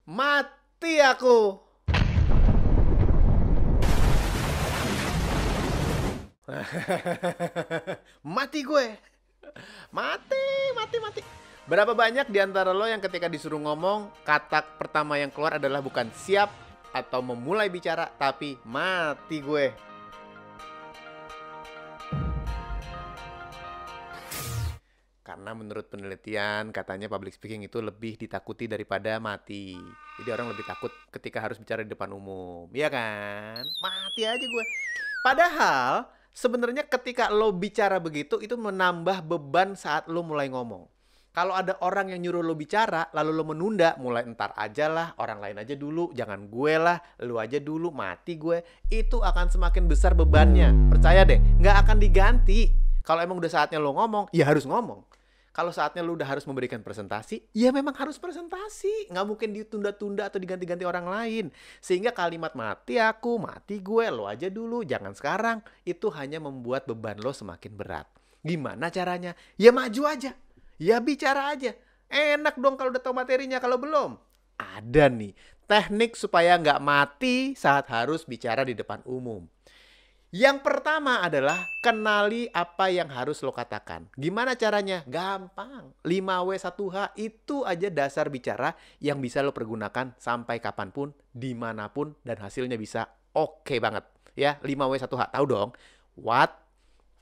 Mati aku. Mati gue. Mati. Berapa banyak di antara lo yang ketika disuruh ngomong, kata pertama yang keluar adalah bukan siap atau memulai bicara, tapi mati gue. Karena menurut penelitian katanya public speaking itu lebih ditakuti daripada mati. Jadi orang lebih takut ketika harus bicara di depan umum. Iya kan? Mati aja gue. Padahal sebenarnya ketika lo bicara begitu itu menambah beban saat lo mulai ngomong. Kalau ada orang yang nyuruh lo bicara lalu lo menunda, mulai entar aja lah, orang lain aja dulu, jangan gue lah, lo aja dulu, mati gue. Itu akan semakin besar bebannya. Percaya deh, nggak akan diganti. Kalau emang udah saatnya lo ngomong, ya harus ngomong. Kalau saatnya lu udah harus memberikan presentasi, ya memang harus presentasi. Nggak mungkin ditunda-tunda atau diganti-ganti orang lain. Sehingga kalimat mati aku, mati gue, lo aja dulu, jangan sekarang. Itu hanya membuat beban lo semakin berat. Gimana caranya? Ya maju aja. Ya bicara aja. Enak dong kalau udah tahu materinya. Kalau belum, ada nih teknik supaya nggak mati saat harus bicara di depan umum. Yang pertama adalah kenali apa yang harus lo katakan. Gimana caranya? Gampang. 5W1H itu aja dasar bicara yang bisa lo pergunakan sampai kapanpun, dimanapun, dan hasilnya bisa oke banget. Ya, 5W1H. Tahu dong? What,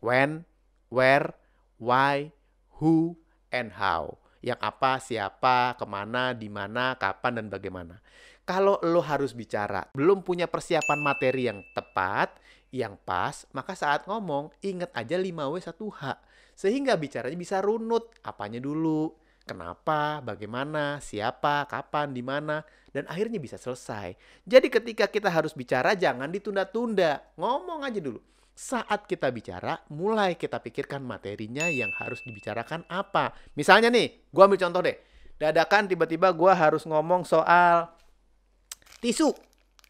when, where, why, who, and how. Yang apa, siapa, kemana, dimana, kapan, dan bagaimana. Kalau lo harus bicara, belum punya persiapan materi yang tepat, yang pas, maka saat ngomong ingat aja 5W1H. Sehingga bicaranya bisa runut. Apanya dulu, kenapa, bagaimana, siapa, kapan, di mana, dan akhirnya bisa selesai. Jadi ketika kita harus bicara jangan ditunda-tunda. Ngomong aja dulu. Saat kita bicara, mulai kita pikirkan materinya yang harus dibicarakan apa. Misalnya nih, gue ambil contoh deh. Dadakan tiba-tiba gue harus ngomong soal tisu.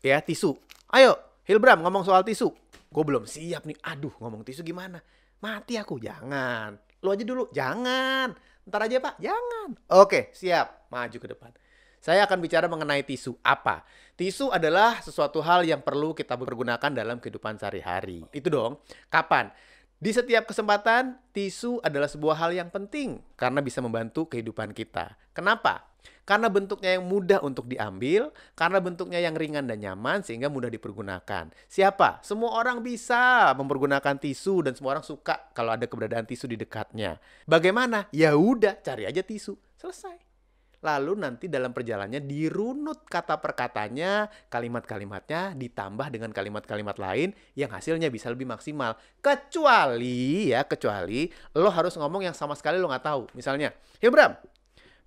Ya, tisu. Ayo, Hilbram ngomong soal tisu. Gue belum siap nih. Aduh, ngomong tisu gimana? Mati aku. Jangan. Lo aja dulu. Jangan. Ntar aja, Pak. Jangan. Oke, siap. Maju ke depan. Saya akan bicara mengenai tisu. Apa? Tisu adalah sesuatu hal yang perlu kita pergunakan dalam kehidupan sehari-hari. Itu dong. Kapan? Di setiap kesempatan, tisu adalah sebuah hal yang penting karena bisa membantu kehidupan kita. Kenapa? Karena bentuknya yang mudah untuk diambil, karena bentuknya yang ringan dan nyaman sehingga mudah dipergunakan. Siapa? Semua orang bisa mempergunakan tisu dan semua orang suka kalau ada keberadaan tisu di dekatnya. Bagaimana? Ya udah, cari aja tisu. Selesai. Lalu nanti dalam perjalanannya dirunut kata per katanya, kalimat-kalimatnya ditambah dengan kalimat-kalimat lain yang hasilnya bisa lebih maksimal. Kecuali lo harus ngomong yang sama sekali lo nggak tahu. Misalnya, Hilbram,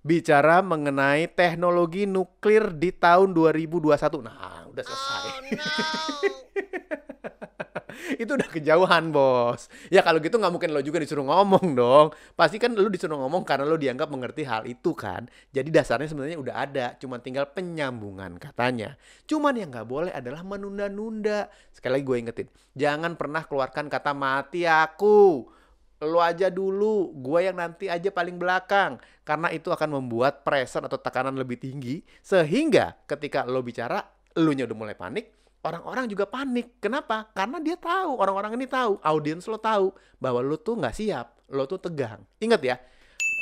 bicara mengenai teknologi nuklir di tahun 2021. Nah, udah selesai. Oh, no. Itu udah kejauhan, bos. Ya kalau gitu nggak mungkin lo juga disuruh ngomong dong. Pasti kan lo disuruh ngomong karena lo dianggap mengerti hal itu kan. Jadi dasarnya sebenarnya udah ada. Cuma tinggal penyambungan katanya. Cuman yang nggak boleh adalah menunda-nunda. Sekali lagi gue ingetin. Jangan pernah keluarkan kata mati aku. Lo aja dulu, gue yang nanti aja paling belakang. Karena itu akan membuat pressure atau tekanan lebih tinggi. Sehingga ketika lo bicara, lo nya udah mulai panik. Orang-orang juga panik. Kenapa? Karena dia tahu, orang-orang ini tahu, audiens lo tahu bahwa lo tuh nggak siap, lo tuh tegang. Ingat ya,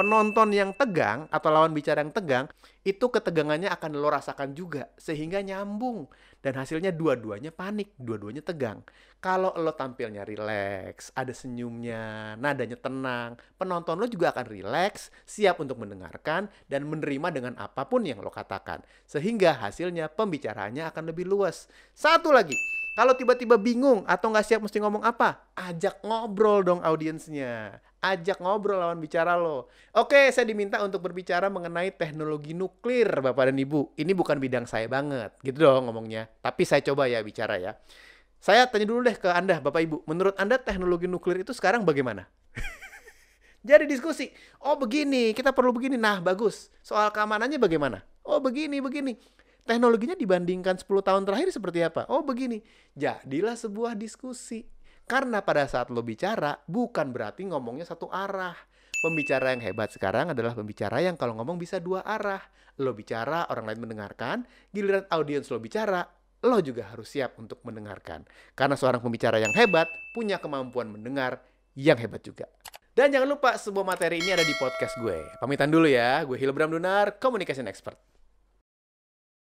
penonton yang tegang atau lawan bicara yang tegang, itu ketegangannya akan lo rasakan juga. Sehingga nyambung. Dan hasilnya dua-duanya panik, dua-duanya tegang. Kalau lo tampilnya rileks, ada senyumnya, nadanya tenang, penonton lo juga akan rileks, siap untuk mendengarkan, dan menerima dengan apapun yang lo katakan. Sehingga hasilnya pembicaraannya akan lebih luas. Satu lagi, kalau tiba-tiba bingung atau nggak siap mesti ngomong apa, ajak ngobrol dong audiensnya. Ajak ngobrol lawan bicara lo. Oke, saya diminta untuk berbicara mengenai teknologi nuklir, Bapak dan Ibu. Ini bukan bidang saya banget, gitu dong ngomongnya. Tapi saya coba ya bicara ya. Saya tanya dulu deh ke Anda, Bapak Ibu. Menurut Anda teknologi nuklir itu sekarang bagaimana? Jadi diskusi. Oh begini, kita perlu begini. Nah bagus. Soal keamanannya bagaimana? Oh begini. Teknologinya dibandingkan 10 tahun terakhir seperti apa? Oh begini. Jadilah sebuah diskusi. Karena pada saat lo bicara, bukan berarti ngomongnya satu arah. Pembicara yang hebat sekarang adalah pembicara yang kalau ngomong bisa dua arah. Lo bicara, orang lain mendengarkan. Giliran audiens lo bicara, lo juga harus siap untuk mendengarkan. Karena seorang pembicara yang hebat punya kemampuan mendengar yang hebat juga. Dan jangan lupa semua materi ini ada di podcast gue. Pamitan dulu ya, gue Hilbram Dunar, Communication Expert.